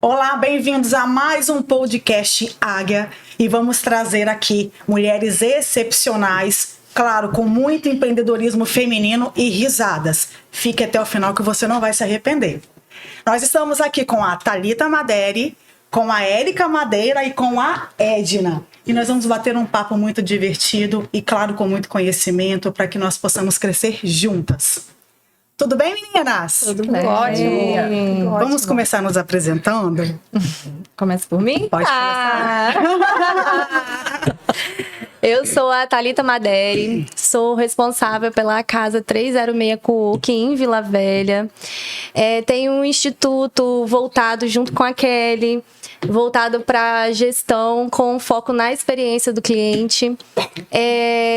Olá, bem-vindos a mais um podcast Águia e vamos trazer aqui mulheres excepcionais, claro, com muito empreendedorismo feminino e risadas. Fique até o final que você não vai se arrepender. Nós estamos aqui com a Thalita Maderi, com a Érica Madeira e com a Edna. E nós vamos bater um papo muito divertido e, claro, com muito conhecimento para que nós possamos crescer juntas. Tudo bem, meninas? Tudo bem. Ótimo. Vamos começar nos apresentando? Começa por mim? Pode começar. Eu sou a Thalita Maderi, sou responsável pela Casa 306 Cook em Vila Velha. Tenho um instituto voltado junto com a Kelly, voltado para gestão com foco na experiência do cliente.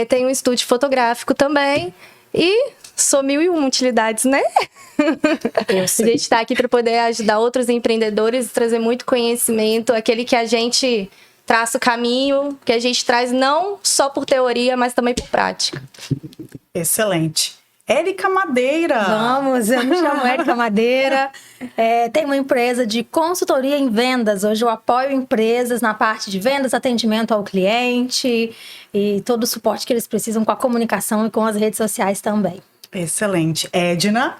Tenho um estúdio fotográfico também e sou 1001 utilidades, né? A gente está aqui para poder ajudar outros empreendedores e trazer muito conhecimento, aquele que a gente traça o caminho, que a gente traz não só por teoria, mas também por prática. Excelente. Érica Madeira. Vamos, eu me chamo Érica Madeira, tenho uma empresa de consultoria em vendas. Hoje eu apoio empresas na parte de vendas, atendimento ao cliente e todo o suporte que eles precisam com a comunicação e com as redes sociais também. Excelente. Edna?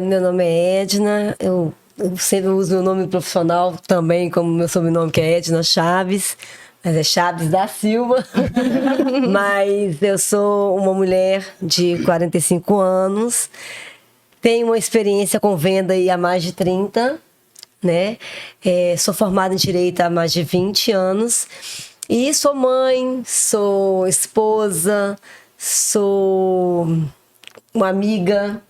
Meu nome é Edna, eu sempre uso meu nome profissional também, como meu sobrenome, que é Edna Chaves, mas é Chaves da Silva. Mas eu sou uma mulher de 45 anos, tenho uma experiência com venda há mais de 30, né? Sou formada em Direito há mais de 20 anos e sou mãe, sou esposa, sou uma amiga.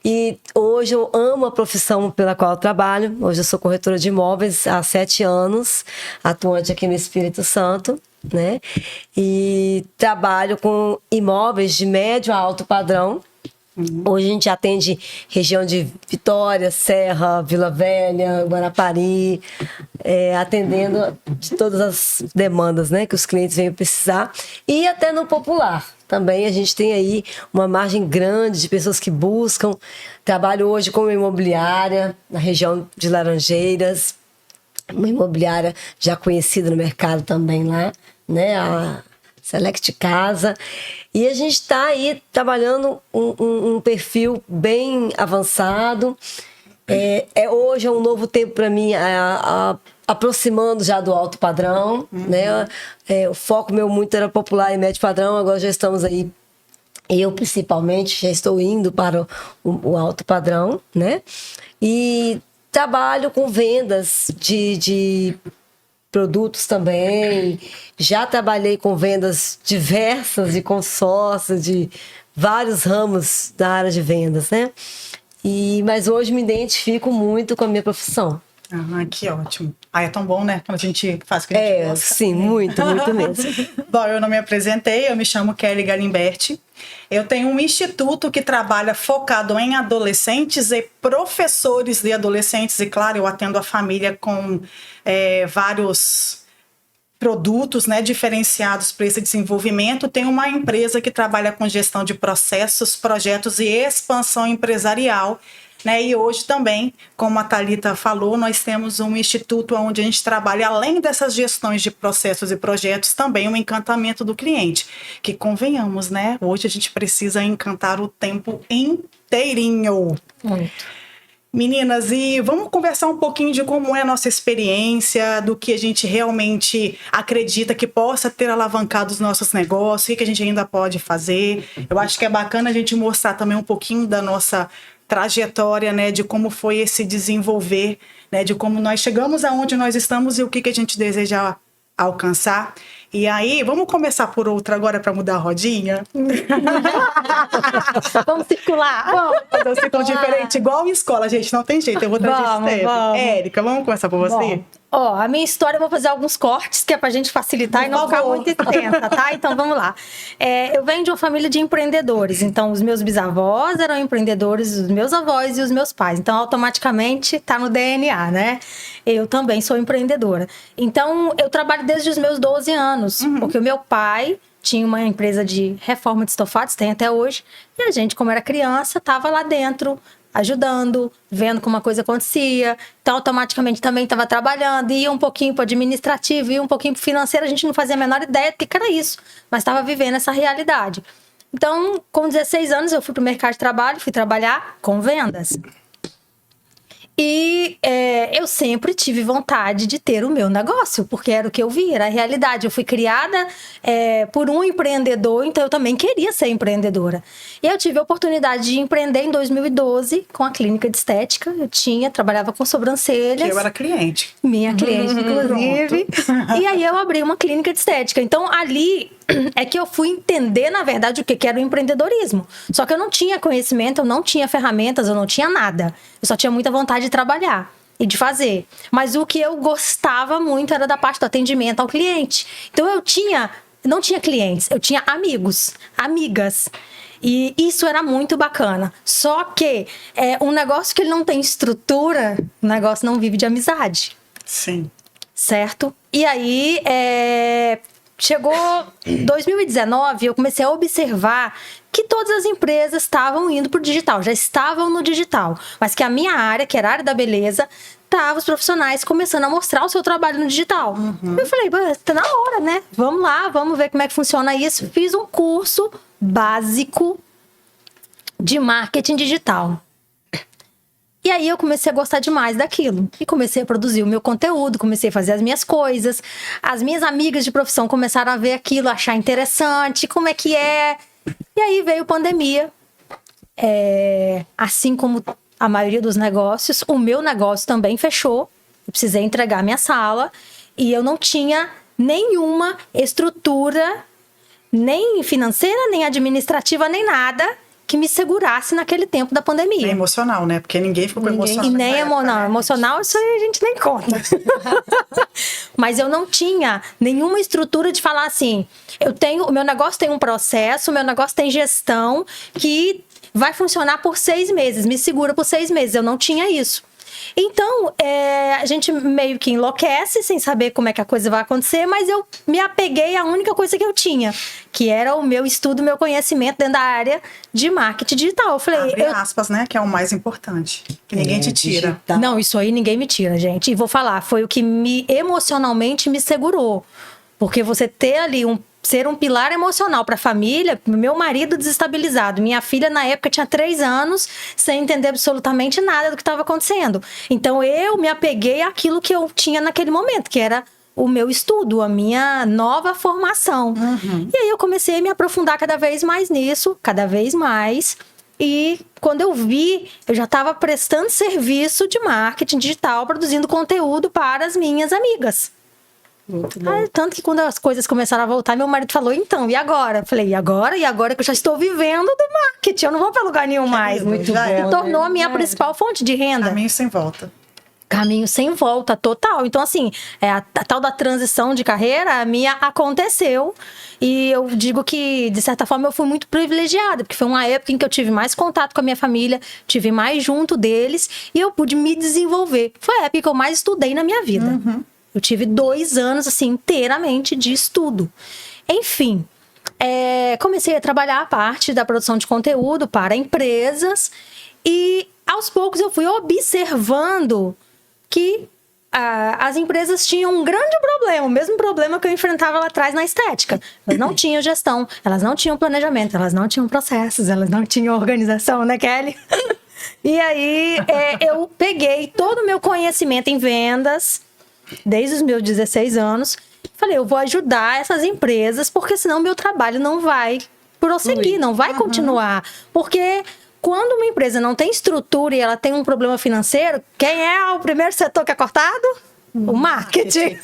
E hoje eu amo a profissão pela qual eu trabalho. Hoje eu sou corretora de imóveis há 7 anos, atuante aqui no Espírito Santo, né? E trabalho com imóveis de médio a alto padrão. Hoje a gente atende região de Vitória, Serra, Vila Velha, Guarapari, atendendo de todas as demandas, né, que os clientes venham precisar. E até no popular também a gente tem aí uma margem grande de pessoas que buscam. Trabalho hoje com uma imobiliária na região de Laranjeiras, uma imobiliária já conhecida no mercado também lá, né, a Select Casa. E a gente está aí trabalhando um perfil bem avançado. Hoje é um novo tempo para mim, aproximando já do alto padrão. Né? O foco meu muito era popular e médio padrão, agora já estamos aí, eu principalmente, já estou indo para o alto padrão. Né? E trabalho com vendas de produtos também, já trabalhei com vendas diversas e consórcios de vários ramos da área de vendas, né? Mas hoje me identifico muito com a minha profissão. Ah, que ótimo. É tão bom, né? Quando a gente faz o que a gente gosta. Sim, muito, muito mesmo. Bom, eu não me apresentei, eu me chamo Kelly Galimberti. Eu tenho um instituto que trabalha focado em adolescentes e professores de adolescentes. E, claro, eu atendo a família com vários produtos, né, diferenciados para esse desenvolvimento. Tenho uma empresa que trabalha com gestão de processos, projetos e expansão empresarial. Né? E hoje também, como a Thalita falou, nós temos um instituto onde a gente trabalha, além dessas gestões de processos e projetos, também o encantamento do cliente. Que convenhamos, né? Hoje a gente precisa encantar o tempo inteirinho. Muito. Meninas, e vamos conversar um pouquinho de como é a nossa experiência, do que a gente realmente acredita que possa ter alavancado os nossos negócios, o que a gente ainda pode fazer. Eu acho que é bacana a gente mostrar também um pouquinho da nossa trajetória, né, de como foi esse desenvolver, né, de como nós chegamos aonde nós estamos e o que a gente deseja alcançar. E aí, vamos começar por outra agora para mudar a rodinha? Vamos circular. Vamos fazer um ciclo diferente, igual em escola, gente, não tem jeito, eu vou trazer Steph. Érica, vamos começar por você? A minha história eu vou fazer alguns cortes, que é pra gente facilitar e não ficar muito extensa, tá? Então vamos lá. Eu venho de uma família de empreendedores, então os meus bisavós eram empreendedores, os meus avós e os meus pais. Então automaticamente tá no DNA, né? Eu também sou empreendedora. Então eu trabalho desde os meus 12 anos, porque o meu pai tinha uma empresa de reforma de estofados, tem até hoje, e a gente, como era criança, estava lá dentro, ajudando, vendo como a coisa acontecia. Então, automaticamente também estava trabalhando, ia um pouquinho para o administrativo, ia um pouquinho para o financeiro, a gente não fazia a menor ideia do que era isso, mas estava vivendo essa realidade. Então, com 16 anos, eu fui para o mercado de trabalho, fui trabalhar com vendas. E eu sempre tive vontade de ter o meu negócio, porque era o que eu via, era a realidade. Eu fui criada por um empreendedor, então eu também queria ser empreendedora. E eu tive a oportunidade de empreender em 2012 com a clínica de estética. Trabalhava com sobrancelhas. Que eu era cliente. Minha cliente, inclusive. E aí eu abri uma clínica de estética. Então, ali é que eu fui entender, na verdade, o que era o empreendedorismo. Só que eu não tinha conhecimento, eu não tinha ferramentas, eu não tinha nada. Eu só tinha muita vontade de trabalhar e de fazer. Mas o que eu gostava muito era da parte do atendimento ao cliente. Então, não tinha clientes, eu tinha amigos, amigas. E isso era muito bacana. Só que um negócio que ele não tem estrutura, o negócio não vive de amizade. Sim. Certo? E aí, chegou 2019, eu comecei a observar que todas as empresas estavam indo para o digital, já estavam no digital. Mas que a minha área, que era a área da beleza, tava os profissionais começando a mostrar o seu trabalho no digital. Eu falei, tá na hora, né? Vamos lá, vamos ver como é que funciona isso. Fiz um curso básico de marketing digital. E aí eu comecei a gostar demais daquilo. E comecei a produzir o meu conteúdo, comecei a fazer as minhas coisas. As minhas amigas de profissão começaram a ver aquilo, achar interessante, como é que é. E aí veio a pandemia. Assim como a maioria dos negócios, o meu negócio também fechou. Eu precisei entregar minha sala. E eu não tinha nenhuma estrutura, nem financeira, nem administrativa, nem nada, que me segurasse naquele tempo da pandemia. Nem emocional, né? Porque ninguém ficou emocional. E nem emocional, isso aí a gente nem conta. Mas eu não tinha nenhuma estrutura de falar assim, o meu negócio tem um processo, o meu negócio tem gestão que vai funcionar por 6 meses, me segura por 6 meses. Eu não tinha isso. Então, a gente meio que enlouquece sem saber como é que a coisa vai acontecer, mas eu me apeguei à única coisa que eu tinha, que era o meu estudo, o meu conhecimento dentro da área de marketing digital. Eu falei, abre aspas, né? Que é o mais importante. Que ninguém te tira. Digital. Não, isso aí ninguém me tira, gente. E vou falar, foi o que emocionalmente me segurou. Porque você ter ali ser um pilar emocional para a família, meu marido desestabilizado, minha filha na época tinha 3 anos, sem entender absolutamente nada do que estava acontecendo. Então eu me apeguei àquilo que eu tinha naquele momento, que era o meu estudo, a minha nova formação. E aí eu comecei a me aprofundar cada vez mais nisso, cada vez mais. E quando eu vi, eu já estava prestando serviço de marketing digital, produzindo conteúdo para as minhas amigas. Muito bom. Tanto que quando as coisas começaram a voltar, meu marido falou, então, e agora? Eu falei, e agora? E agora que eu já estou vivendo do marketing, eu não vou para lugar nenhum mais. Muito bom, Se tornou né? a minha principal fonte de renda. Caminho sem volta. Caminho sem volta, total. Então, assim, a tal da transição de carreira, a minha aconteceu. E eu digo que, de certa forma, eu fui muito privilegiada, porque foi uma época em que eu tive mais contato com a minha família, tive mais junto deles, e eu pude me desenvolver. Foi a época que eu mais estudei na minha vida. Eu tive 2 anos, assim, inteiramente de estudo. Enfim, comecei a trabalhar a parte da produção de conteúdo para empresas e, aos poucos, eu fui observando que as empresas tinham um grande problema, o mesmo problema que eu enfrentava lá atrás na estética. Elas não tinham gestão, elas não tinham planejamento, elas não tinham processos, elas não tinham organização, né, Kelly? E aí, eu peguei todo o meu conhecimento em vendas, desde os meus 16 anos, falei, eu vou ajudar essas empresas, porque senão meu trabalho não vai prosseguir, não vai continuar. Porque quando uma empresa não tem estrutura e ela tem um problema financeiro, quem é o primeiro setor que é cortado? O marketing.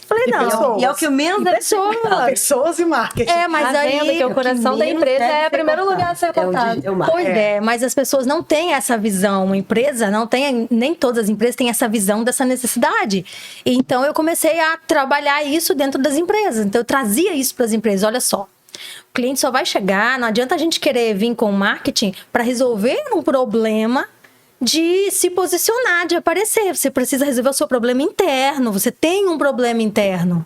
Falei, não. E é o que o menos deve ser. Pessoas e marketing. Mas A aí... venda, que é o coração da empresa, é o primeiro lugar a ser cortado. Pois mas as pessoas não têm essa visão. Uma empresa não tem, nem todas as empresas têm essa visão dessa necessidade. Então eu comecei a trabalhar isso dentro das empresas. Então eu trazia isso para as empresas. Olha só, o cliente só vai chegar, não adianta a gente querer vir com marketing para resolver um problema de se posicionar, de aparecer. Você precisa resolver o seu problema interno. Você tem um problema interno.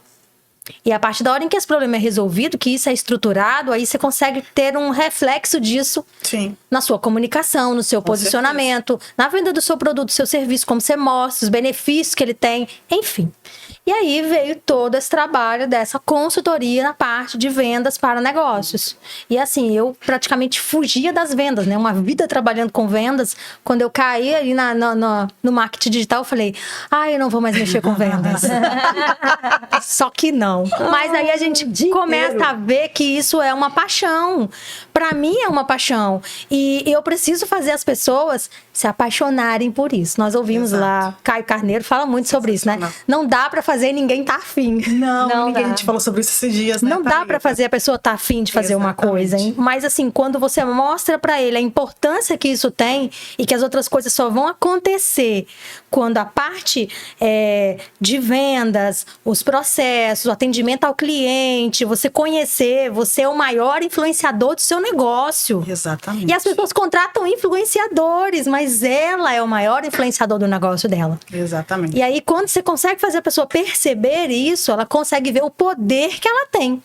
E a partir da hora em que esse problema é resolvido, que isso é estruturado, aí você consegue ter um reflexo disso Sim. na sua comunicação, no seu posicionamento, na venda do seu produto, do seu serviço, como você mostra, os benefícios que ele tem, enfim. E aí veio todo esse trabalho dessa consultoria na parte de vendas para negócios. E assim, eu praticamente fugia das vendas, né? Uma vida trabalhando com vendas. Quando eu caí ali no marketing digital, eu falei, eu não vou mais mexer com vendas. Só que não. Mas aí a gente começa a ver que isso é uma paixão. Para mim é uma paixão. E eu preciso fazer as pessoas se apaixonarem por isso. Nós ouvimos lá, Caio Carneiro fala muito sobre isso, né? Não dá para fazer e ninguém tá afim. Não, ninguém, a gente falou sobre isso esses dias, né? Não dá para fazer a pessoa tá afim de fazer uma coisa, hein? Mas assim, quando você mostra para ele a importância que isso tem e que as outras coisas só vão acontecer quando a parte de vendas, os processos, o atendimento ao cliente, você conhecer, você é o maior influenciador do seu negócio. Exatamente. E as pessoas contratam influenciadores, mas ela é o maior influenciador do negócio dela. Exatamente. E aí, quando você consegue fazer a pessoa perceber isso, ela consegue ver o poder que ela tem.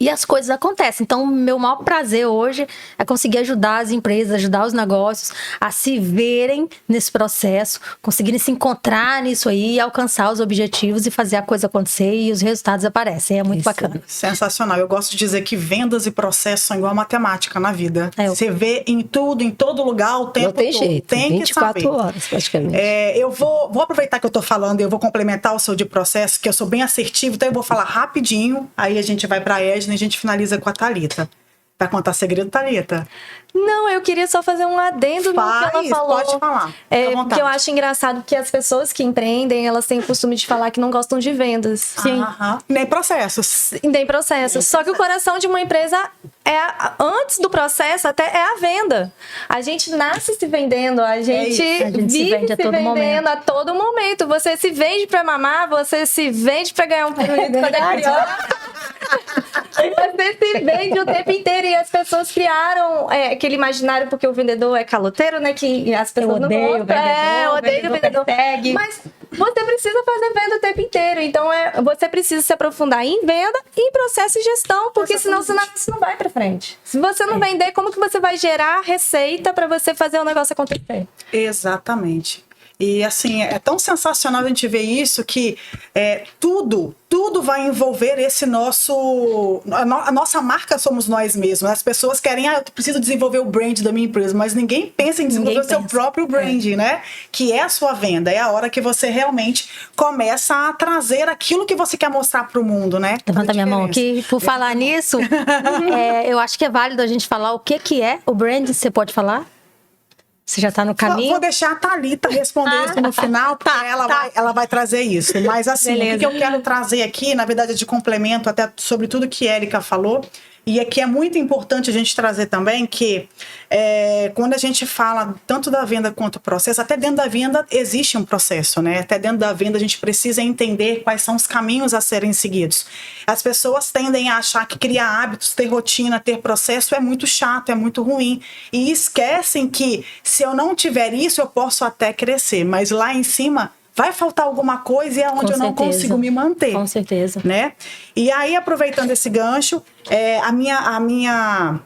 E as coisas acontecem. Então, meu maior prazer hoje é conseguir ajudar as empresas, ajudar os negócios a se verem nesse processo, conseguirem se encontrar nisso aí, alcançar os objetivos e fazer a coisa acontecer e os resultados aparecem. É muito bacana. Sensacional. Eu gosto de dizer que vendas e processos são igual a matemática na vida. Você vê em tudo, em todo lugar, o tempo não tem todo. Jeito. Tem 24 que saber. horas, praticamente. Eu vou aproveitar que eu tô falando e eu vou complementar o seu de processo, que eu sou bem assertivo, então eu vou falar rapidinho, aí a gente vai pra Edna e a gente finaliza com a Thalita. Vai contar segredo, Thalita? Não, eu queria só fazer um adendo no que ela falou. Pode falar. Porque eu acho engraçado que as pessoas que empreendem, elas têm o costume de falar que não gostam de vendas. Sim. Nem processos. Nem processos. Só que o coração de uma empresa antes do processo até é a venda. A gente nasce se vendendo, a gente vive se vendendo a todo momento. Você se vende pra mamar, você se vende pra ganhar um pirulito quando é criança. Você se vende o tempo inteiro e as pessoas criaram aquele imaginário, porque o vendedor é caloteiro, né? Que as pessoas não gostam. Eu odeio o vendedor. Mas você precisa fazer venda o tempo inteiro. Então, você precisa se aprofundar em venda e em processo e gestão, porque senão isso não vai pra frente. Se você não vender, como que você vai gerar receita para você fazer o negócio acontecer? Exatamente. E assim, é tão sensacional a gente ver isso que tudo vai envolver esse nosso... A nossa marca somos nós mesmos. As pessoas querem, eu preciso desenvolver o brand da minha empresa, mas ninguém pensa em desenvolver o seu próprio brand, né? Que é a sua venda. É a hora que você realmente começa a trazer aquilo que você quer mostrar para o mundo, né? Levanta minha mão aqui. Por falar nisso, eu acho que é válido a gente falar o que é o brand. Você pode falar? Você já tá no caminho? Vou deixar a Thalita responder isso no final, porque ela vai trazer isso. Mas assim, o que eu quero trazer aqui, na verdade, é de complemento até sobre tudo que a Érica falou. E aqui é muito importante a gente trazer também que quando a gente fala tanto da venda quanto do processo, até dentro da venda existe um processo, né? Até dentro da venda a gente precisa entender quais são os caminhos a serem seguidos. As pessoas tendem a achar que criar hábitos, ter rotina, ter processo é muito chato, é muito ruim. E esquecem que se eu não tiver isso, eu posso até crescer. Mas lá em cima vai faltar alguma coisa e é onde eu não consigo me manter. Com certeza. Né? E aí, aproveitando esse gancho, a minha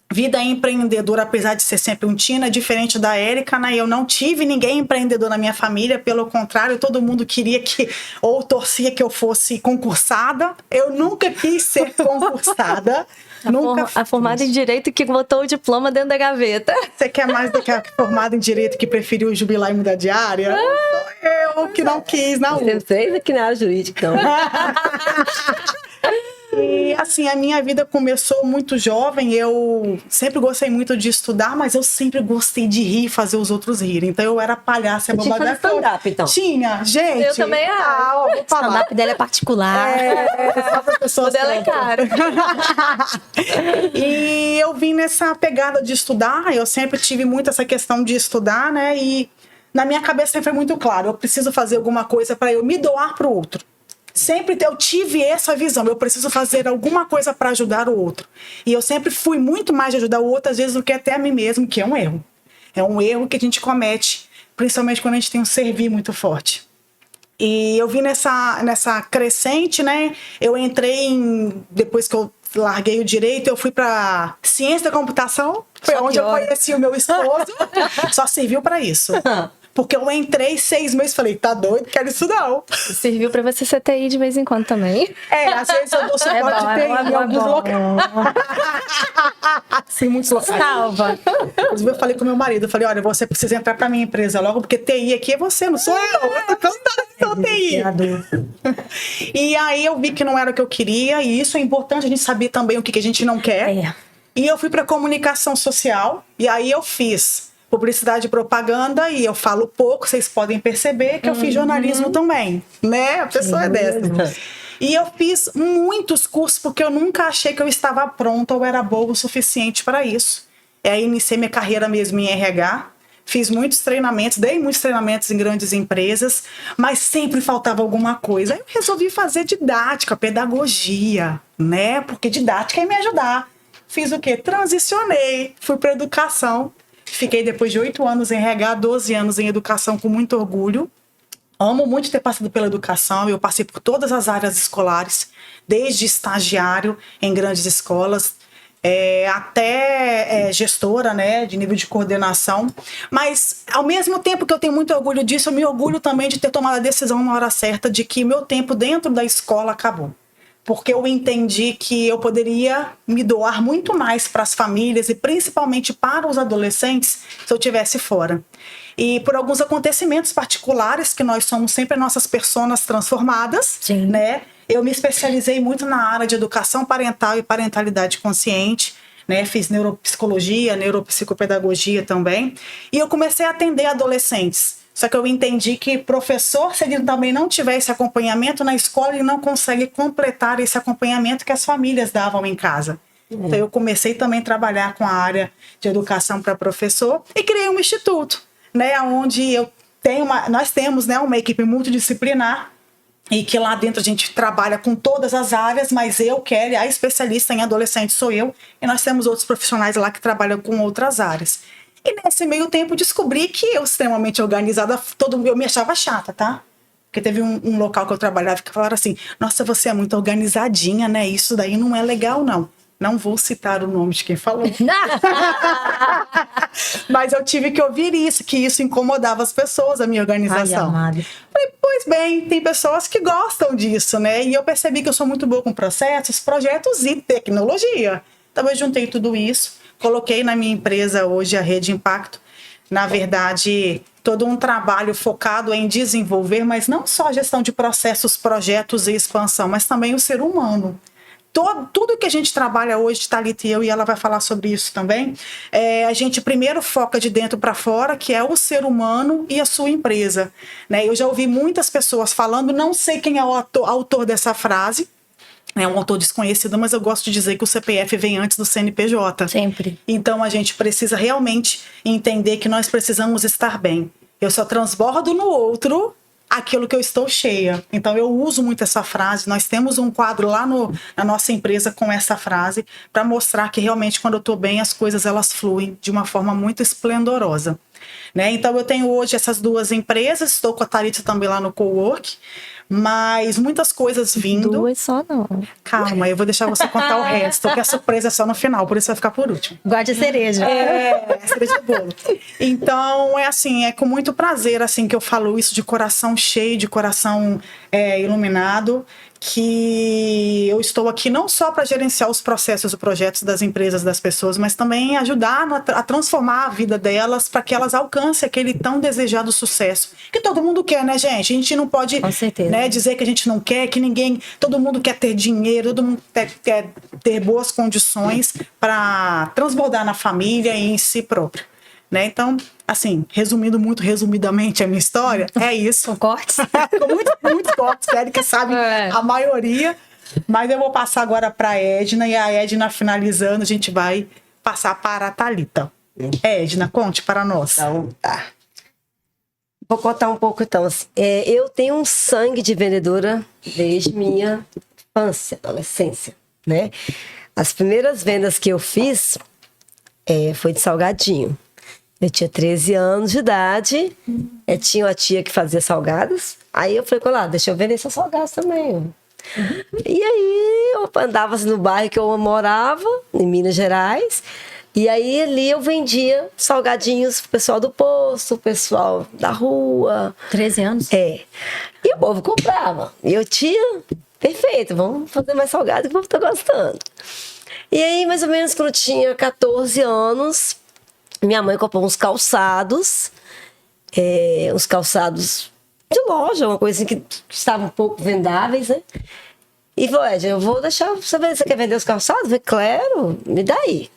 vida empreendedora, apesar de ser sempre um tina, diferente da Érica, né? Eu não tive ninguém empreendedor na minha família, pelo contrário, todo mundo queria ou torcia que eu fosse concursada. Eu nunca quis ser concursada. A formada em Direito que botou o diploma dentro da gaveta. Você quer mais do que a formada em Direito que preferiu jubilar e mudar de área? Sou eu que não quis, não. Você fez aqui na área jurídica, então. E assim, a minha vida começou muito jovem, eu sempre gostei muito de estudar, mas eu sempre gostei de rir e fazer os outros rirem. Então eu era palhaça, bobada. Tinha stand-up, então? Tinha, gente. Eu também o stand-up dela é particular. Só pra pessoas. O dela é caro. E eu vim nessa pegada de estudar, eu sempre tive muito essa questão de estudar, né? E na minha cabeça sempre foi muito claro, eu preciso fazer alguma coisa para eu me doar pro outro. Sempre eu tive essa visão, eu preciso fazer alguma coisa para ajudar o outro. E eu sempre fui muito mais de ajudar o outro, às vezes, do que até a mim mesmo, que é um erro. É um erro que a gente comete, principalmente quando a gente tem um servir muito forte. E eu vi nessa crescente, né? Eu entrei depois que eu larguei o direito, eu fui para ciência da computação, foi onde eu conheci o meu esposo. Só serviu para isso. Porque eu entrei 6 meses e falei, tá doido, quero isso não. Serviu pra você ser TI de vez em quando também. Às vezes eu dou suporte de TI em alguns locais. Sim, muitos locais. Salva. Inclusive, eu falei com meu marido, eu falei, olha, você precisa entrar pra minha empresa logo, porque TI aqui é você, não sou eu. Eu tô cansada de ser TI. E aí eu vi que não era o que eu queria, e isso é importante a gente saber também o que a gente não quer. E eu fui pra comunicação social, e aí eu fiz publicidade e propaganda, e eu falo pouco, vocês podem perceber que eu fiz jornalismo também, né? A pessoa é dessa. E eu fiz muitos cursos, porque eu nunca achei que eu estava pronta ou era boa o suficiente para isso. E aí iniciei minha carreira mesmo em RH, fiz muitos treinamentos, dei muitos treinamentos em grandes empresas, mas sempre faltava alguma coisa. Aí eu resolvi fazer didática, pedagogia, né? Porque didática ia me ajudar. Fiz o quê? Transicionei, fui para educação. Fiquei depois de 8 anos em RH, 12 anos em educação com muito orgulho. Amo muito ter passado pela educação. Eu passei por todas as áreas escolares, desde estagiário em grandes escolas, até gestora, né, de nível de coordenação. Mas, ao mesmo tempo que eu tenho muito orgulho disso, eu me orgulho também de ter tomado a decisão na hora certa de que meu tempo dentro da escola acabou. Porque eu entendi que eu poderia me doar muito mais para as famílias e principalmente para os adolescentes se eu estivesse fora. E por alguns acontecimentos particulares, que nós somos sempre nossas personas transformadas, né? Eu me especializei muito na área de educação parental e parentalidade consciente, né? Fiz neuropsicologia, neuropsicopedagogia também. E eu comecei a atender adolescentes. Só que eu entendi que professor, se ele também não tiver esse acompanhamento na escola, ele não consegue completar esse acompanhamento que as famílias davam em casa. Então eu comecei também a trabalhar com a área de educação para professor e criei um instituto, né, onde nós temos, né, uma equipe multidisciplinar e que lá dentro a gente trabalha com todas as áreas, mas Kelly, a especialista em adolescente sou eu, e nós temos outros profissionais lá que trabalham com outras áreas. E nesse meio tempo descobri que eu, extremamente organizada, eu me achava chata, tá? Porque teve um local que eu trabalhava que falaram assim, nossa, você é muito organizadinha, né? Isso daí não é legal, não. Não vou citar o nome de quem falou. Mas eu tive que ouvir isso, que isso incomodava as pessoas, a minha organização. Falei, pois bem, tem pessoas que gostam disso, né? E eu percebi que eu sou muito boa com processos, projetos e tecnologia. Então eu juntei tudo isso, coloquei na minha empresa hoje, a Rede Impacto, na verdade, todo um trabalho focado em desenvolver, mas não só a gestão de processos, projetos e expansão, mas também o ser humano. Tudo que a gente trabalha hoje, Thalita e eu, e ela vai falar sobre isso também, a gente primeiro foca de dentro para fora, que é o ser humano e a sua empresa, né? Eu já ouvi muitas pessoas falando, não sei quem é o autor dessa frase, é um autor desconhecido, mas eu gosto de dizer que o CPF vem antes do CNPJ. Sempre. Então a gente precisa realmente entender que nós precisamos estar bem. Eu só transbordo no outro aquilo que eu estou cheia. Então eu uso muito essa frase. Nós temos um quadro lá na nossa empresa com essa frase para mostrar que realmente quando eu estou bem as coisas elas fluem de uma forma muito esplendorosa, né? Então eu tenho hoje essas 2 empresas, estou com a Thalita também lá no Cowork, mas muitas coisas vindo. 2 só não. Calma, eu vou deixar você contar o resto, porque a surpresa é só no final, por isso vai ficar por último. Guarde a cereja. Cereja de bolo. Então, é com muito prazer, assim, que eu falo isso de coração cheio, de coração iluminado, que eu estou aqui não só para gerenciar os processos e projetos das empresas, das pessoas, mas também ajudar a transformar a vida delas para que elas alcancem aquele tão desejado sucesso. Que todo mundo quer, né, gente? A gente não pode, né, dizer que a gente não quer, que todo mundo quer ter dinheiro, todo mundo quer ter boas condições para transbordar na família e em si próprio. Né? Então, assim, resumindo muito resumidamente a minha história, é isso. Com cortes? Com muitos cortes, a Érica sabe a maioria. Mas eu vou passar agora para a Edna, e a Edna finalizando, a gente vai passar para a Thalita. Edna, conte para nós. Então, tá. Vou contar um pouco, então. Assim, eu tenho um sangue de vendedora desde minha infância, adolescência, né? As primeiras vendas que eu fiz foi de salgadinho. Eu tinha 13 anos de idade, tinha uma tia que fazia salgados. Aí eu falei com ela, deixa eu vender esses salgados também. E aí eu andava assim, no bairro que eu morava, em Minas Gerais. E aí ali eu vendia salgadinhos pro pessoal do posto, o pessoal da rua. 13 anos? E o povo comprava. E eu tinha, perfeito, vamos fazer mais salgado que o povo tá gostando. E aí, mais ou menos, quando eu tinha 14 anos, minha mãe comprou uns calçados de loja, uma coisa assim que estavam um pouco vendáveis, né? E falou, Ed, eu vou deixar você ver, você quer vender os calçados? Eu falei, claro, me dá aí.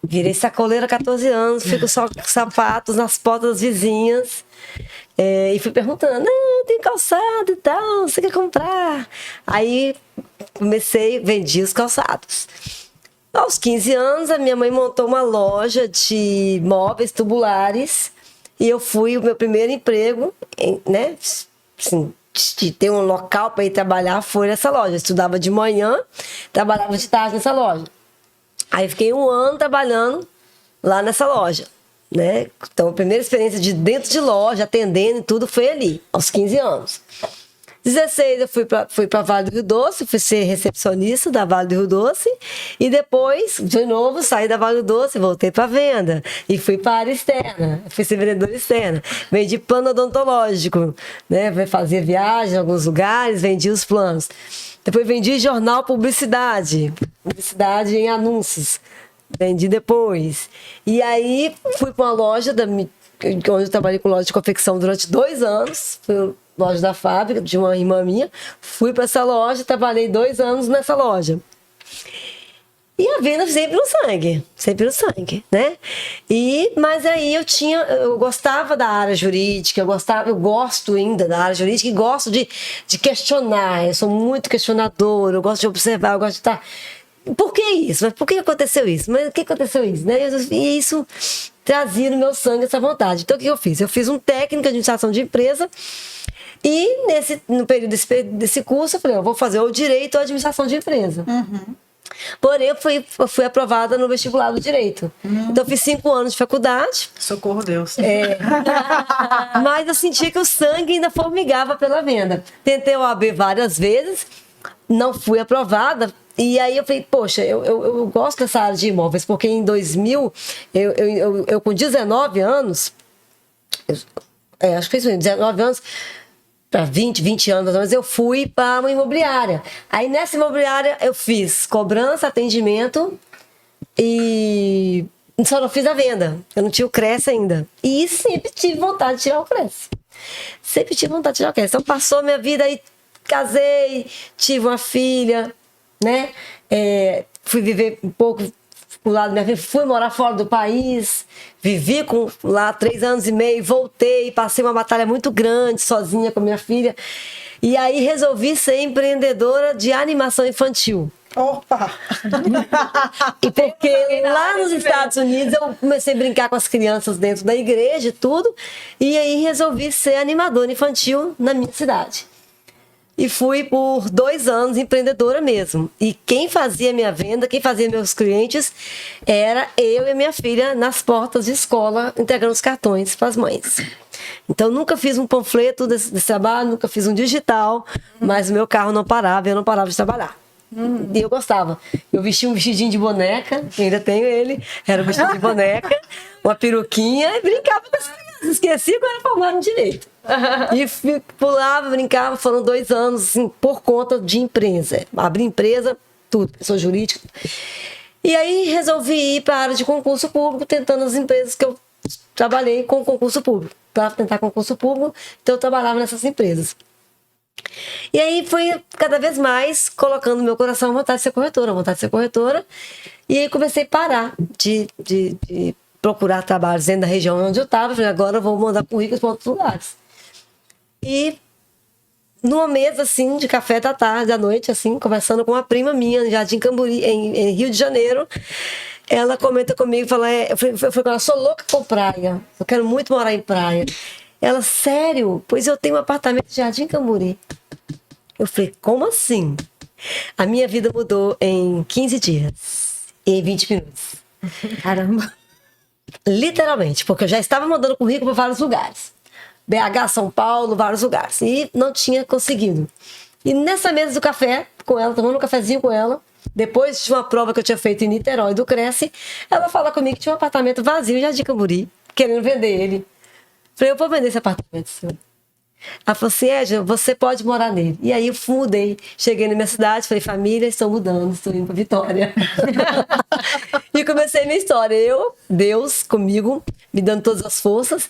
Virei sacoleira 14 anos, fico só com sapatos nas portas das vizinhas. E fui perguntando, tem calçado e tal, você quer comprar? Aí vendi os calçados. Aos 15 anos, a minha mãe montou uma loja de móveis tubulares e eu fui o meu primeiro emprego, né? Assim, de ter um local para ir trabalhar foi nessa loja. Eu estudava de manhã, trabalhava de tarde nessa loja. Aí fiquei 1 ano trabalhando lá nessa loja, né? Então a primeira experiência de dentro de loja, atendendo e tudo, foi ali, aos 15 anos. 16 eu fui para Vale do Rio Doce, fui ser recepcionista da Vale do Rio Doce e depois, de novo, saí da Vale do Doce, voltei para venda e fui para a área externa, fui ser vendedora externa. Vendi plano odontológico, né? Fazia viagens em alguns lugares, vendi os planos. Depois vendi jornal publicidade em anúncios, vendi depois. E aí fui para uma loja, onde eu trabalhei com loja de confecção durante 2 anos, foi loja da fábrica, de uma irmã minha. Fui para essa loja, trabalhei 2 anos nessa loja. E a venda sempre no sangue, né? Mas aí eu gostava da área jurídica, eu gosto ainda da área jurídica e gosto de questionar. Eu sou muito questionadora, eu gosto de observar, eu gosto de estar... Por que isso? Mas por que aconteceu isso? Mas o que aconteceu isso? Né? E isso trazia no meu sangue essa vontade. Então o que eu fiz? Eu fiz um técnico de administração de empresa. E no período desse curso, eu falei, eu vou fazer o direito ou a administração de empresa. Porém, eu fui aprovada no vestibular do direito. Então, eu fiz 5 anos de faculdade. Socorro, Deus. Mas eu sentia que o sangue ainda formigava pela venda. Tentei o OAB várias vezes, não fui aprovada. E aí eu falei, poxa, eu gosto dessa área de imóveis, porque em 2000, eu com 19 anos, acho que foi isso, 19 anos, para 20 anos, mas eu fui para uma imobiliária. Aí nessa imobiliária eu fiz cobrança, atendimento e só não fiz a venda. Eu não tinha o Cresce ainda. E sempre tive vontade de tirar o Cresce. Então passou a minha vida aí, casei, tive uma filha, né? Fui viver um pouco do lado da minha filha, fui morar fora do país, vivi lá 3 anos e meio, voltei, passei uma batalha muito grande sozinha com a minha filha. E aí resolvi ser empreendedora de animação infantil. Opa! E porque lá nos Estados Unidos eu comecei a brincar com as crianças dentro da igreja e tudo, e aí resolvi ser animadora infantil na minha cidade. E fui por 2 anos empreendedora mesmo. E quem fazia minha venda, quem fazia meus clientes, era eu e minha filha nas portas de escola, entregando os cartões para as mães. Então, nunca fiz um panfleto desse trabalho, nunca fiz um digital, mas o meu carro não parava, eu não parava de trabalhar. E eu gostava. Eu vestia um vestidinho de boneca, ainda tenho ele, era um vestido de boneca, uma peruquinha, e brincava com as crianças. Esqueci quando formaram direito. E pulava, brincava, foram 2 anos, assim, por conta de empresa. Abri empresa, tudo, pessoa jurídica. E aí resolvi ir para a área de concurso público, tentando as empresas que eu trabalhei com concurso público. Para tentar concurso público, então eu trabalhava nessas empresas. E aí fui cada vez mais colocando no meu coração a vontade de ser corretora. E aí comecei a parar de procurar trabalhos dentro da região onde eu estava. Falei, agora eu vou mandar currículos para outros lugares. E numa mesa, assim, de café da tarde, à noite, assim, conversando com uma prima minha, em Jardim Camburi, em Rio de Janeiro, ela comenta comigo, fala, eu falei com ela, sou louca com praia, eu quero muito morar em praia. Ela, sério? Pois eu tenho um apartamento em Jardim Camburi. Eu falei, como assim? A minha vida mudou em 15 dias, em 20 minutos. Caramba! Literalmente, porque eu já estava mandando currículo para vários lugares. BH, São Paulo, vários lugares. E não tinha conseguido. E nessa mesa do café, com ela, tomando um cafezinho com ela, depois de uma prova que eu tinha feito em Niterói do Cresce, ela falou comigo que tinha um apartamento vazio em Jardim Camburi, querendo vender ele. Falei, eu vou vender esse apartamento, senhor. Ela falou assim, Edna, você pode morar nele. E aí eu mudei. Cheguei na minha cidade, falei, família, estou mudando, estou indo para Vitória. E comecei minha história. Eu, Deus comigo, me dando todas as forças.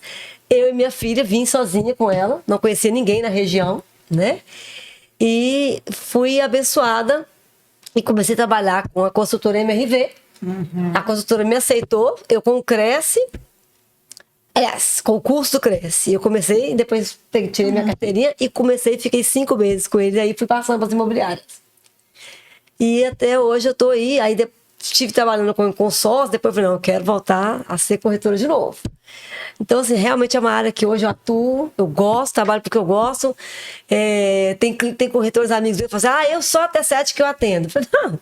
Eu e minha filha vim sozinha com ela, não conhecia ninguém na região, né? E fui abençoada e comecei a trabalhar com a consultora MRV. A consultora me aceitou, eu com o Cresce. Aliás, com o curso do Cresce. Eu comecei, depois tirei minha carteirinha e comecei, fiquei 5 meses com ele, aí fui passando para as imobiliárias. E até hoje eu tô aí estive trabalhando com consórcio, depois falei, não, eu quero voltar a ser corretora de novo. Então, assim, realmente é uma área que hoje eu atuo, eu gosto, trabalho porque eu gosto. Tem corretores amigos meus que falam assim, eu só até 7 que eu atendo. Eu falei, não.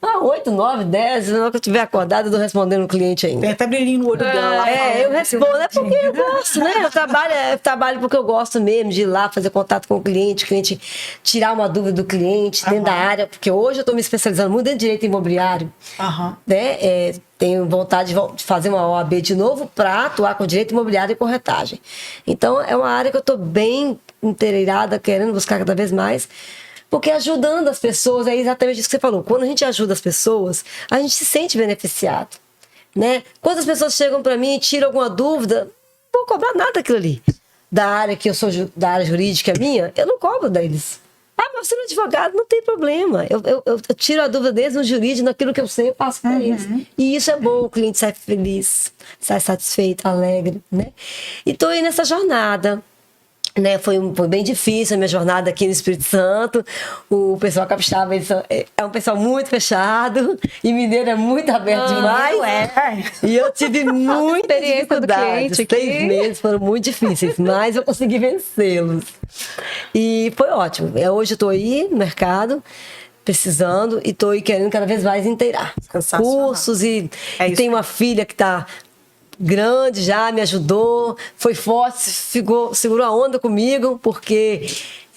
8, 9, 10, na hora que eu estiver acordada, eu tô respondendo o cliente ainda. Tem até brilhinho no olho dela lá. Eu respondo, é porque eu gosto, né? Eu trabalho porque eu gosto mesmo de ir lá fazer contato com o cliente tirar uma dúvida do cliente dentro da área, porque hoje eu tô me especializando muito em direito imobiliário. Né? Tenho vontade de fazer uma OAB de novo para atuar com direito imobiliário e corretagem. Então, é uma área que eu tô bem inteirada, querendo buscar cada vez mais. Porque ajudando as pessoas, é exatamente isso que você falou. Quando a gente ajuda as pessoas, a gente se sente beneficiado, né? Quando as pessoas chegam para mim e tiram alguma dúvida, não vou cobrar nada daquilo ali. Da área que eu sou, da área jurídica minha, eu não cobro deles. Mas você é um advogado, não tem problema. Eu tiro a dúvida deles no jurídico, naquilo que eu sei, eu passo para eles. E isso é bom, o cliente sai feliz, sai satisfeito, alegre, né? E tô aí nessa jornada. Né, foi bem difícil a minha jornada aqui no Espírito Santo. O pessoal capixaba é um pessoal muito fechado e mineiro é muito aberto demais. E eu tive muita dificuldade. 6 meses foram muito difíceis, mas eu consegui vencê-los. E foi ótimo. Hoje eu estou aí no mercado, precisando, e estou aí querendo cada vez mais inteirar cursos. E tenho uma filha que está grande já, me ajudou, foi forte, segurou a onda comigo, porque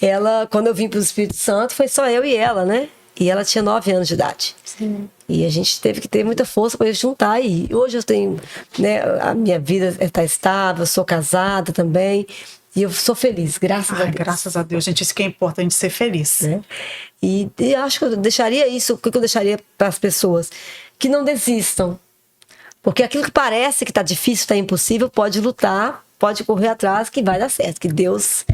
ela, quando eu vim para o Espírito Santo, foi só eu e ela, né? E ela tinha 9 anos de idade. Sim. E a gente teve que ter muita força para juntar. E hoje eu tenho, né, a minha vida está estável, sou casada também. E eu sou feliz, graças a Deus. Graças a Deus, gente, isso que é importante, ser feliz. Né? E acho que eu deixaria isso, o que eu deixaria para as pessoas? Que não desistam. Porque aquilo que parece que está difícil, está impossível, pode lutar, pode correr atrás, que vai dar certo. Que Deus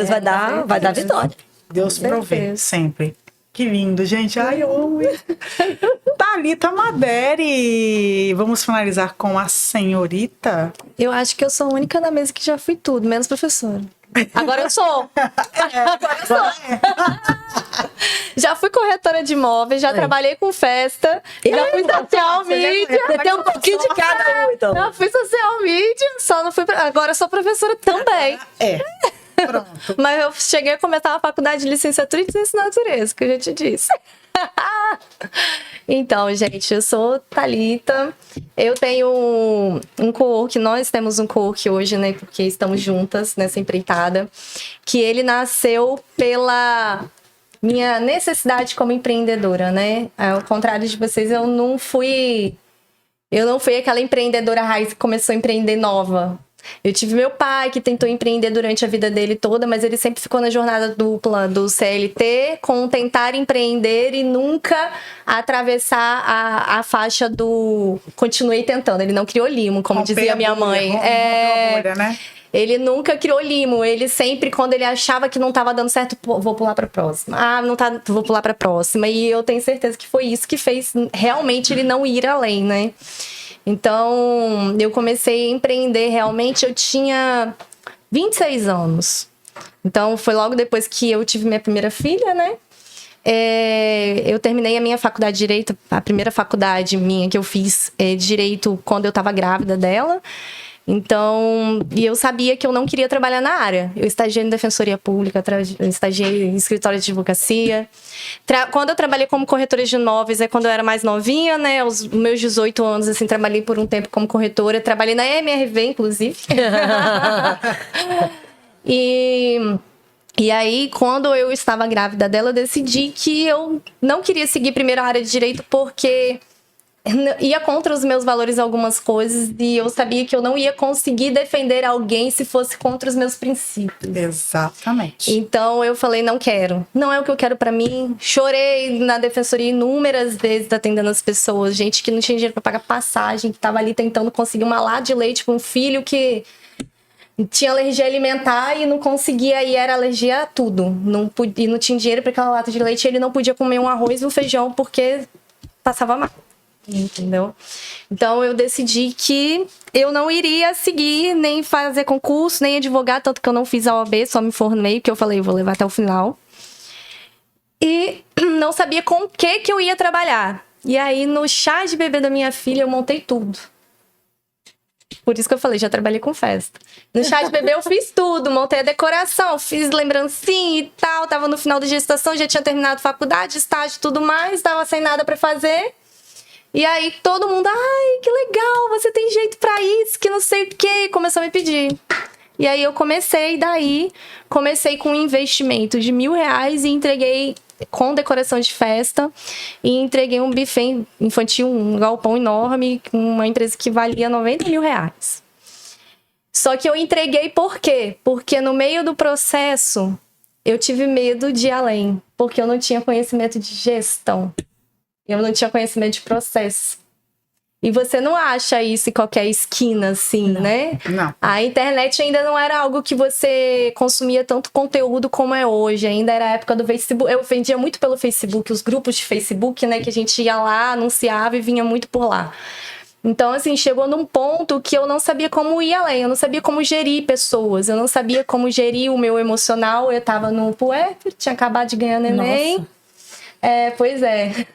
vai dar vitória. Deus provê, sempre. Que lindo, gente. Ai, eu amo isso. Thalita Maderi. Vamos finalizar com a senhorita. Eu acho que eu sou a única na mesa que já fui tudo, menos professora. Agora eu sou. Agora eu sou. Já fui corretora de imóveis, já trabalhei com festa, já fui social media. Tem um pouquinho de cada um, então. Já fui social media, só não fui. Agora eu sou professora também. Pronto. Mas eu cheguei a começar a faculdade de licenciatura em ciência da natureza, que eu já te disse. Então, gente, eu sou Thalita. Eu tenho um co-work, nós temos um co-work hoje, né? Porque estamos juntas nessa empreitada. Que ele nasceu pela minha necessidade como empreendedora, né? Ao contrário de vocês, eu não fui aquela empreendedora raiz que começou a empreender nova. Eu tive meu pai que tentou empreender durante a vida dele toda, mas ele sempre ficou na jornada dupla do CLT com tentar empreender e nunca atravessar a faixa do continuei tentando. Ele não criou limo, como dizia minha mãe. Né? Ele nunca criou limo. Ele sempre, quando ele achava que não estava dando certo, vou pular para a próxima. Não tá, vou pular para a próxima. E eu tenho certeza que foi isso que fez realmente ele não ir além, né? Então, eu comecei a empreender realmente, eu tinha 26 anos. Então, foi logo depois que eu tive minha primeira filha, né? Eu terminei a minha faculdade de Direito, a primeira faculdade minha que eu fiz Direito quando eu estava grávida dela. Então, e eu sabia que eu não queria trabalhar na área. Eu estagiei em defensoria pública, estagiei em escritório de advocacia. Quando eu trabalhei como corretora de imóveis, é quando eu era mais novinha, né? Aos meus 18 anos, assim, trabalhei por um tempo como corretora. Trabalhei na MRV, inclusive. E aí, quando eu estava grávida dela, eu decidi que eu não queria seguir primeiro a área de direito porque ia contra os meus valores algumas coisas e eu sabia que eu não ia conseguir defender alguém se fosse contra os meus princípios. Exatamente. Então eu falei, não quero. Não é o que eu quero pra mim. Chorei na defensoria inúmeras vezes atendendo as pessoas. Gente que não tinha dinheiro pra pagar passagem, que tava ali tentando conseguir uma lata de leite com um filho que tinha alergia alimentar e não conseguia, e era alergia a tudo. E não tinha dinheiro para aquela lata de leite, e ele não podia comer um arroz e um feijão porque passava mal. Entendeu? Então eu decidi que eu não iria seguir, nem fazer concurso, nem advogar, tanto que eu não fiz a OAB, só me formei, porque eu falei, eu vou levar até o final. E não sabia com o que eu ia trabalhar. E aí, no chá de bebê da minha filha, eu montei tudo. Por isso que eu falei, já trabalhei com festa. No chá de bebê eu fiz tudo, montei a decoração, fiz lembrancinha e tal, tava no final da gestação, já tinha terminado faculdade, estágio e tudo mais, tava sem nada pra fazer. E aí todo mundo, ai, que legal, você tem jeito pra isso, que não sei o quê, começou a me pedir. E aí eu comecei com um investimento de R$1.000 e entreguei com decoração de festa e entreguei um buffet infantil, um galpão enorme, com uma empresa que valia R$90.000. Só que eu entreguei por quê? Porque no meio do processo eu tive medo de ir além, porque eu não tinha conhecimento de gestão. Eu não tinha conhecimento de processo. E você não acha isso em qualquer esquina, assim, não, né? Não. A internet ainda não era algo que você consumia tanto conteúdo como é hoje. Ainda era a época do Facebook. Eu vendia muito pelo Facebook, os grupos de Facebook, né? Que a gente ia lá, anunciava e vinha muito por lá. Então, assim, chegou num ponto que eu não sabia como ir além. Eu não sabia como gerir pessoas. Eu não sabia como gerir o meu emocional. Eu tava no puérpero, tinha acabado de ganhar neném. Nossa. Pois é.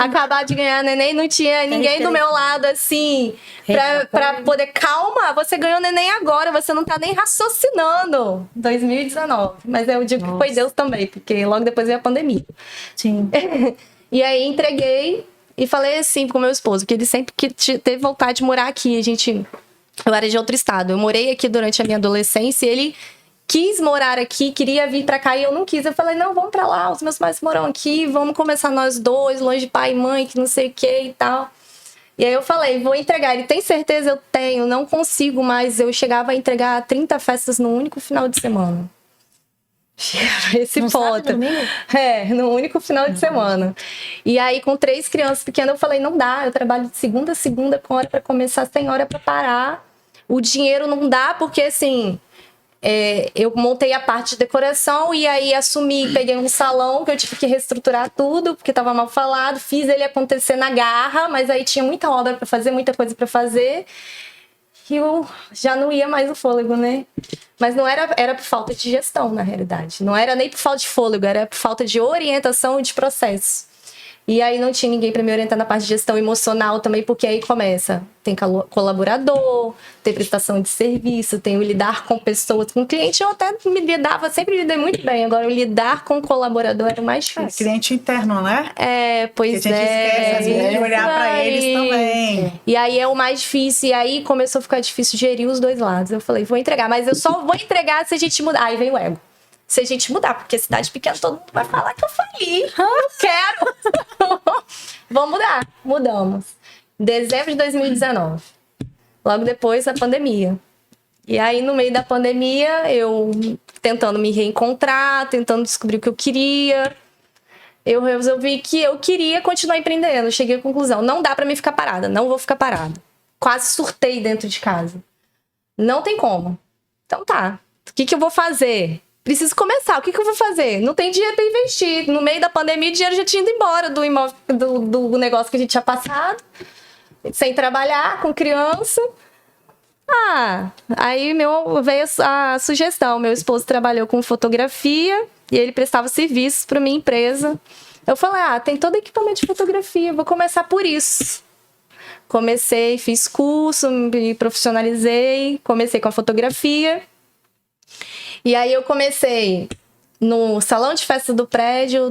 Acabar de ganhar neném, não tinha ninguém do meu lado, assim, pra poder... Calma, você ganhou neném agora, você não tá nem raciocinando. 2019. Mas eu digo que foi Deus também, porque logo depois veio a pandemia. Sim. E aí entreguei e falei assim com meu esposo, que ele sempre teve vontade de morar aqui. Eu era de outro estado. Eu morei aqui durante a minha adolescência e ele quis morar aqui, queria vir pra cá e eu não quis. Eu falei, não, vamos pra lá, os meus pais moram aqui, vamos começar nós dois, longe de pai e mãe, que não sei o que e tal. E aí eu falei, vou entregar. Ele, tem certeza? Eu tenho, não consigo mais. Eu chegava a entregar 30 festas no único final de semana. Esse ponto. No único final de semana. E aí, com 3 crianças pequenas, eu falei, não dá, eu trabalho de segunda a segunda, com hora pra começar, sem hora pra parar. O dinheiro não dá, porque assim... eu montei a parte de decoração e aí peguei um salão que eu tive que reestruturar tudo, porque estava mal falado, fiz ele acontecer na garra, mas aí tinha muita obra para fazer, muita coisa para fazer, e eu já não ia mais o fôlego, né? Mas não era por falta de gestão, na realidade. Não era nem por falta de fôlego, era por falta de orientação e de processo. E aí não tinha ninguém para me orientar na parte de gestão emocional também, porque aí começa. Tem colaborador, tem prestação de serviço, tem o lidar com pessoas. Com cliente eu até sempre lidei muito bem. Agora, o lidar com colaborador era o mais difícil. Cliente interno, né? Pois que a gente esquece, às vezes, de olhar para eles também. E aí é o mais difícil. E aí começou a ficar difícil gerir os dois lados. Eu falei, vou entregar, mas eu só vou entregar se a gente mudar. Aí vem o ego. Se a gente mudar, porque cidade pequena todo mundo vai falar que eu fali. Eu quero. Vamos mudar. Mudamos. Dezembro de 2019. Logo depois da pandemia. E aí, no meio da pandemia, eu tentando me reencontrar, tentando descobrir o que eu queria. Eu resolvi que eu queria continuar empreendendo. Cheguei à conclusão, não dá pra mim ficar parada. Não vou ficar parada. Quase surtei dentro de casa. Não tem como. Então tá. O que eu vou fazer? Preciso começar. O que eu vou fazer? Não tem dinheiro para investir. No meio da pandemia, o dinheiro já tinha ido embora do imóvel, do negócio que a gente tinha passado. Sem trabalhar, com criança. Aí veio a sugestão. Meu esposo trabalhou com fotografia e ele prestava serviços para minha empresa. Eu falei, tem todo equipamento de fotografia, vou começar por isso. comecei, fiz curso, me profissionalizei, comecei com a fotografia. E aí eu comecei no salão de festa do prédio,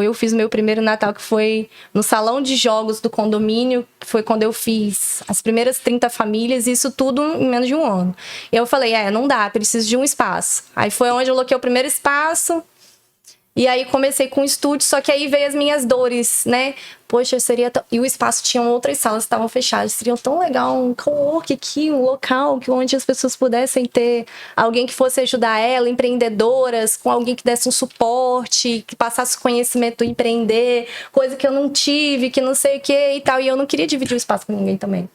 eu fiz meu primeiro Natal, que foi no salão de jogos do condomínio, que foi quando eu fiz as primeiras 30 famílias, isso tudo em menos de um ano. E eu falei, não dá, preciso de um espaço. Aí foi onde eu loquei o primeiro espaço, e aí comecei com o estúdio, só que aí veio as minhas dores, né? Poxa, seria e o espaço tinha outras salas que estavam fechadas. Seria tão legal um cowork aqui, um local onde as pessoas pudessem ter alguém que fosse ajudar ela, empreendedoras, com alguém que desse um suporte, que passasse o conhecimento do empreender, coisa que eu não tive, que não sei o que e tal. E eu não queria dividir o espaço com ninguém também.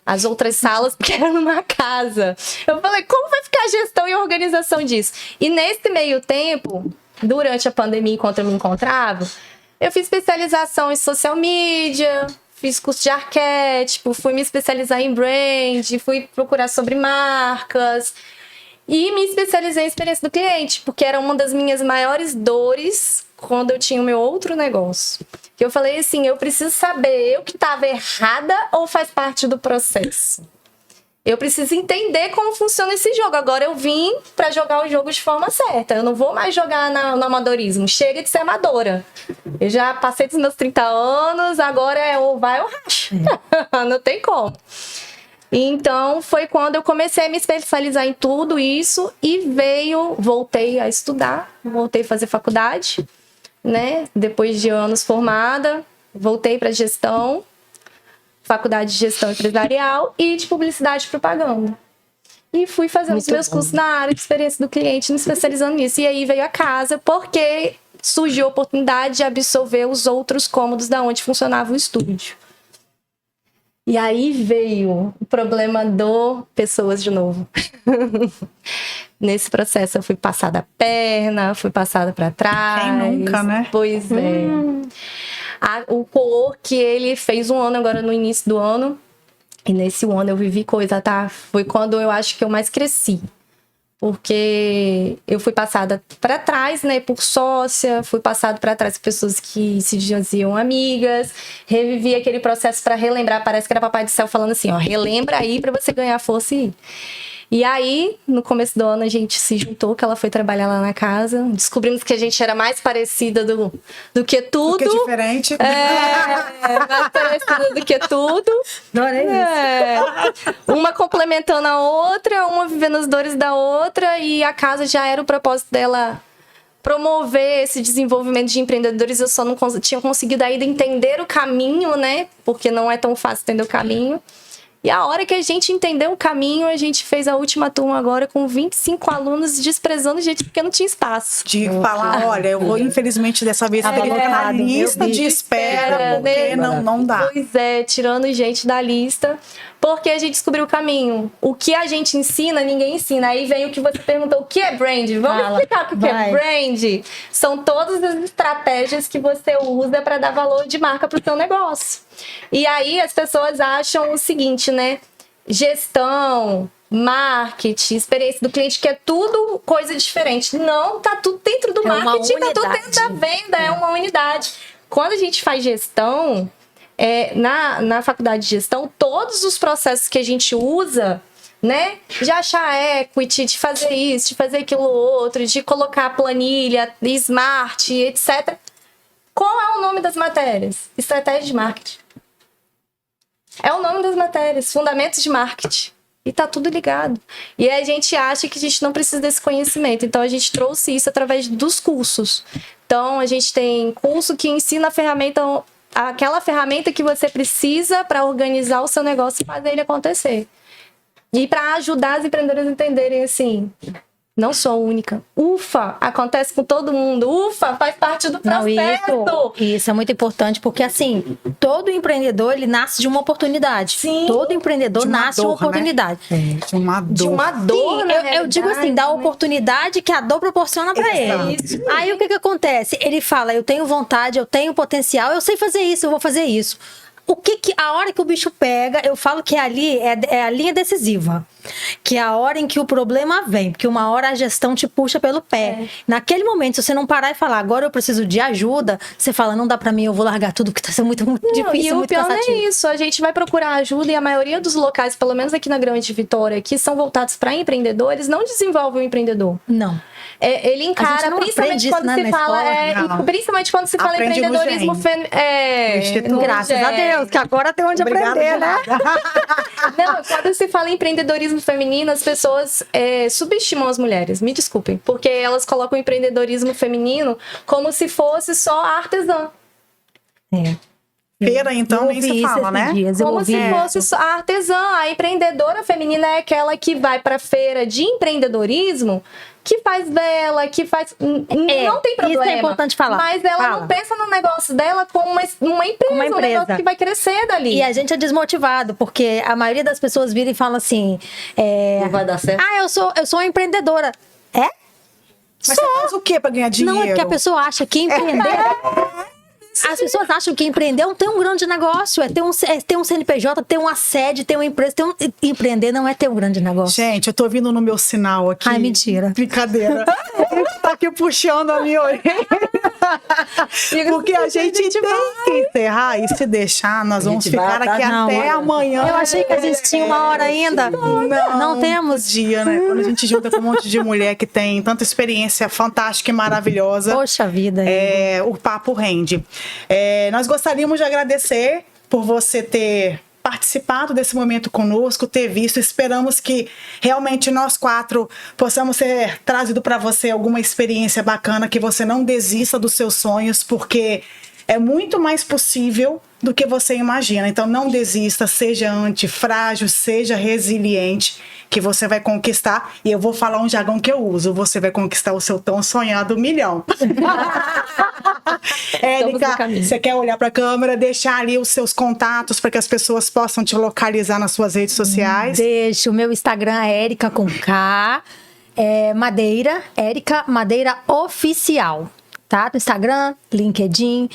As outras salas, porque era numa casa. Eu falei, como vai ficar a gestão e a organização disso? E nesse meio tempo, durante a pandemia, enquanto eu me encontrava, eu fiz especialização em social media, fiz curso de arquétipo, fui me especializar em brand, fui procurar sobre marcas e me especializei em experiência do cliente, porque era uma das minhas maiores dores quando eu tinha o meu outro negócio. Que eu falei assim, eu preciso saber, eu que estava errada ou faz parte do processo? Eu preciso entender como funciona esse jogo. Agora eu vim para jogar o jogo de forma certa. Eu não vou mais jogar no amadorismo. Chega de ser amadora. Eu já passei dos meus 30 anos, agora é ou vai ou racha. Não tem como. Então foi quando eu comecei a me especializar em tudo isso e voltei a estudar, voltei a fazer faculdade, né? Depois de anos formada, voltei para gestão. Faculdade de Gestão Empresarial e de Publicidade e Propaganda. E fui fazer os meus cursos na área de experiência do cliente, me especializando nisso. E aí veio a casa, porque surgiu a oportunidade de absorver os outros cômodos da onde funcionava o estúdio. E aí veio o problema do pessoas de novo. Nesse processo eu fui passada a perna, fui passada para trás. Quem nunca, né? Pois é. O cowork, ele fez um ano agora no início do ano. E nesse ano eu vivi coisa, tá? Foi quando eu acho que eu mais cresci. Porque eu fui passada para trás, né? Por sócia, fui passada para trás por pessoas que se diziam amigas. Revivi aquele processo para relembrar. Parece que era Papai do Céu falando assim, ó. Relembra aí para você ganhar força e ir. E aí, no começo do ano, a gente se juntou, que ela foi trabalhar lá na casa. Descobrimos que a gente era mais parecida do que tudo. Do que diferente. Mais parecida do que tudo. Adorei isso. Uma complementando a outra, uma vivendo as dores da outra. E a casa já era o propósito dela promover esse desenvolvimento de empreendedores. Eu só não tinha conseguido ainda entender o caminho, né? Porque não é tão fácil entender o caminho. E a hora que a gente entendeu o caminho, a gente fez a última turma agora com 25 alunos, desprezando gente porque não tinha espaço. De falar, olha, eu vou infelizmente dessa vez colocar na lista de espera, porque não dá. Pois é, tirando gente da lista, porque a gente descobriu o caminho. O que a gente ensina, ninguém ensina. Aí vem o que você perguntou, o que é brand? Vamos explicar o que é brand? São todas as estratégias que você usa para dar valor de marca para o seu negócio. E aí as pessoas acham o seguinte, né? Gestão, marketing, experiência do cliente, que é tudo coisa diferente. Não, tá tudo dentro do marketing, tá tudo dentro da venda, é uma unidade. Quando a gente faz gestão, na faculdade de gestão, todos os processos que a gente usa, né? De achar equity, de fazer isso, de fazer aquilo outro, de colocar planilha, smart, etc. Qual é o nome das matérias? Estratégia de marketing. É o nome das matérias, fundamentos de marketing. E tá tudo ligado. E a gente acha que a gente não precisa desse conhecimento. Então, a gente trouxe isso através dos cursos. Então, a gente tem curso que ensina a ferramenta, aquela ferramenta que você precisa para organizar o seu negócio e fazer ele acontecer. E para ajudar as empreendedoras a entenderem assim... Não sou única. Ufa, acontece com todo mundo. Ufa, faz parte do processo. Isso é muito importante, porque assim, todo empreendedor, ele nasce de uma oportunidade. Sim. Todo empreendedor nasce de uma oportunidade. Né? De uma dor. De uma dor, Sim, eu digo assim, da oportunidade que a dor proporciona para ele. Aí o que acontece? Ele fala, eu tenho vontade, eu tenho potencial, eu sei fazer isso, eu vou fazer isso. A hora que o bicho pega, eu falo que ali é a linha decisiva. Que é a hora em que o problema vem. Porque uma hora a gestão te puxa pelo pé. Naquele momento, se você não parar e falar, agora eu preciso de ajuda, você fala, não dá pra mim, eu vou largar tudo, porque tá sendo muito, muito difícil, E o muito pior cansativo. é isso, a gente vai procurar ajuda e a maioria dos locais, pelo menos aqui na Grande Vitória, que são voltados para empreendedores, não desenvolvem o empreendedor. Não. Ele encara, não principalmente aprende isso, quando né, se na fala, escola, não. principalmente quando se fala Aprende no empreendedorismo GEM. No Instituto. Graças a Deus, que agora tem onde Obrigada, aprender, né? Não, quando se fala em empreendedorismo feminino, as pessoas subestimam as mulheres, me desculpem, porque elas colocam o empreendedorismo feminino como se fosse só artesã. Feira, então, Eu nem ouvi se isso fala, esses né? dias, eu Como ouvi se fosse só a artesã. A empreendedora feminina é aquela que vai pra feira de empreendedorismo, que faz vela, que faz. Não tem problema. isso é importante falar. Mas ela Fala. não pensa no negócio dela como uma empresa, um negócio que vai crescer dali. E a gente é desmotivado, porque a maioria das pessoas vira e fala assim: Não vai dar certo. eu sou uma empreendedora. É? Mas você faz o quê pra ganhar dinheiro? Não, é porque a pessoa acha que empreender. As pessoas acham que empreender não tem um grande negócio, é ter um CNPJ, ter uma sede, ter uma empresa. Empreender não é ter um grande negócio. Gente, eu tô vindo no meu sinal aqui. Ai, mentira. Brincadeira. Ele tá aqui puxando a minha orelha. Porque a gente tem que encerrar e se deixar, nós vamos gente vai ficar aqui não, até olha. amanhã. Eu achei que a gente tinha uma hora ainda. Não temos. Dia, né? Quando a gente junta com um monte de mulher que tem tanta experiência fantástica e maravilhosa. Poxa vida. O papo rende. Nós gostaríamos de agradecer por você ter participado desse momento conosco, ter visto. Esperamos que realmente nós 4 possamos ter trazido para você alguma experiência bacana, que você não desista dos seus sonhos, porque é muito mais possível do que você imagina. Então não desista, seja antifrágil, seja resiliente, que você vai conquistar. E eu vou falar um jargão que eu uso: você vai conquistar o seu tão sonhado 1 milhão. Érica, você quer olhar para a câmera, deixar ali os seus contatos para que as pessoas possam te localizar nas suas redes sociais? Deixa. O meu Instagram é Érica com K, Madeira, Érica Madeira Oficial. Tá? No Instagram, LinkedIn,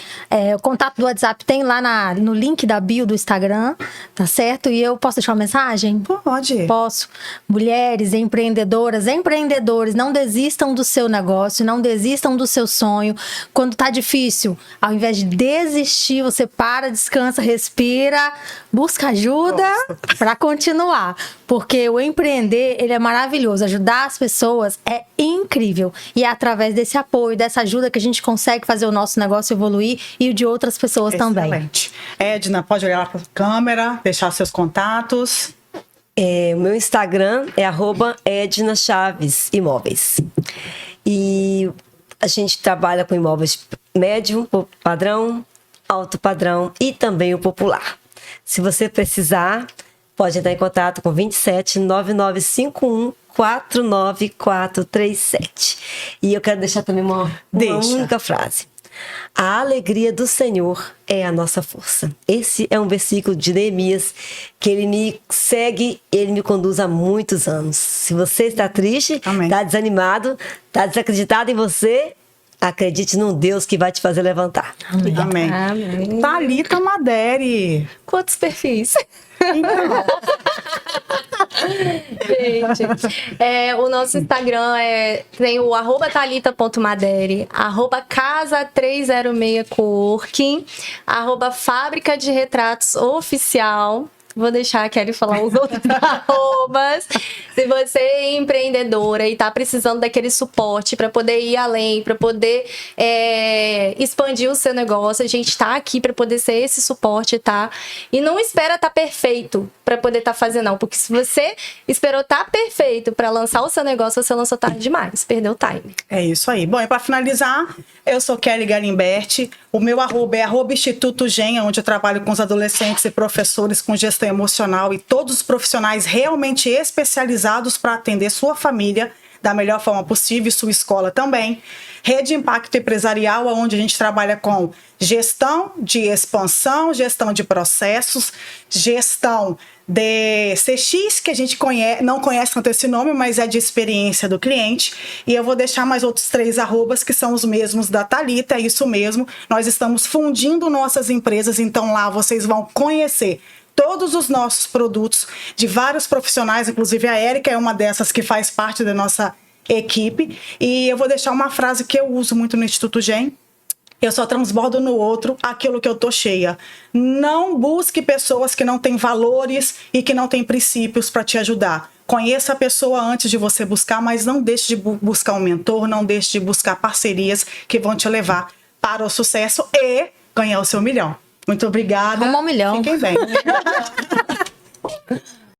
o contato do WhatsApp tem lá no link da bio do Instagram, tá certo? E eu posso deixar uma mensagem? Pode. Posso. Mulheres, empreendedoras, empreendedores, não desistam do seu negócio, não desistam do seu sonho. Quando tá difícil, ao invés de desistir, você para, descansa, respira, busca ajuda para continuar. Porque o empreender, ele é maravilhoso. Ajudar as pessoas é incrível. E é através desse apoio, dessa ajuda que a gente consegue fazer o nosso negócio evoluir e o de outras pessoas também. Excelente. Edna, pode olhar para a câmera, deixar seus contatos. O meu Instagram é @EdnaChavesImóveis. E a gente trabalha com imóveis médio, padrão, alto padrão e também o popular. Se você precisar, pode entrar em contato com 27 9951 49437. E eu quero deixar também uma única frase. A alegria do Senhor é a nossa força. Esse é um versículo de Neemias que ele me segue, ele me conduz há muitos anos. Se você está triste, está desanimado, está desacreditado em você, acredite num Deus que vai te fazer levantar. Amém. Amém. Thalita Maderi. Quantos perfis? Gente, o nosso Instagram tem o @thalita.maderi, @casa306coworking, @fábrica de retratos oficial. Vou deixar a Kelly falar os outros arrobas. Se você é empreendedora e está precisando daquele suporte para poder ir além, para poder expandir o seu negócio, a gente está aqui para poder ser esse suporte, tá? E não espera estar perfeito para poder estar fazendo, não. Porque se você esperou estar perfeito para lançar o seu negócio, você lançou tarde demais. Perdeu o time. É isso aí. Bom, e para finalizar, eu sou Kelly Galimberti. O meu arroba é @Instituto GEM, onde eu trabalho com os adolescentes e professores com gestão emocional e todos os profissionais realmente especializados para atender sua família da melhor forma possível e sua escola também. Rede Impacto Empresarial, onde a gente trabalha com gestão de expansão, gestão de processos, gestão DCX, que a gente não conhece tanto esse nome, mas é de experiência do cliente. E eu vou deixar mais outros 3 arrobas, que são os mesmos da Thalita, é isso mesmo. Nós estamos fundindo nossas empresas, então lá vocês vão conhecer todos os nossos produtos de vários profissionais, inclusive a Érica é uma dessas que faz parte da nossa equipe. E eu vou deixar uma frase que eu uso muito no Instituto GEM. Eu só transbordo no outro aquilo que eu tô cheia. Não busque pessoas que não têm valores e que não têm princípios para te ajudar. Conheça a pessoa antes de você buscar, mas não deixe de buscar um mentor, não deixe de buscar parcerias que vão te levar para o sucesso e ganhar o seu milhão. Muito obrigada. Rumo ao milhão. Fiquem bem.